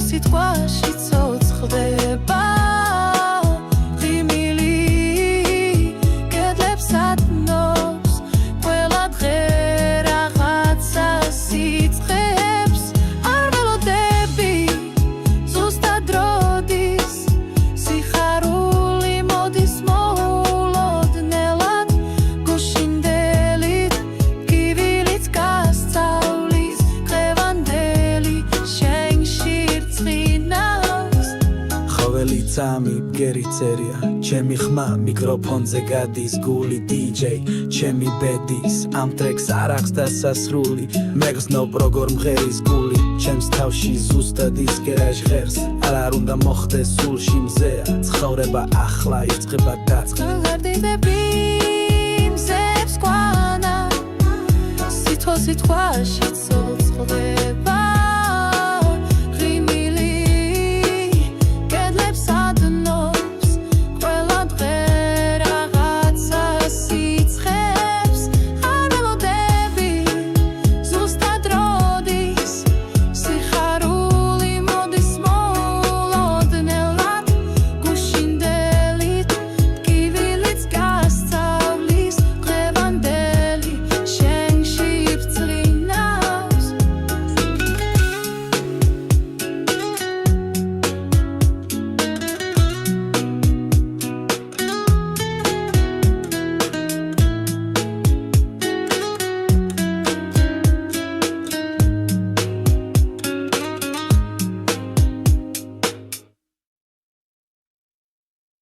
სიტყვაში ცოცხლდება ღიმილი კედლებს ატნობს ყველა დღე რაღაცა სიცხეებს არ ველოდები ზუსტად როდის სიხარული მოდის მოულოდნელად გუშინდელით კივილიც გასწავლის დღევანდელი შენში რწყინავს ხოველი წამი ბგერი წერია ჩემი ხმა მიკროფონზე გადის გული DJ ჩემი ბედის ამ ტრეკს არ აქვს დასასრული მეგზნობ როგორ მღერის გული ჩემს თავში ზუსტად ისკერა ჟღერს არ უნდა მოხდეს სულში მზეა ცხოვრება ახლა იწყება დაწყება გაგარდიდები მზებს კვანა სიტყვაში ცოცხლდება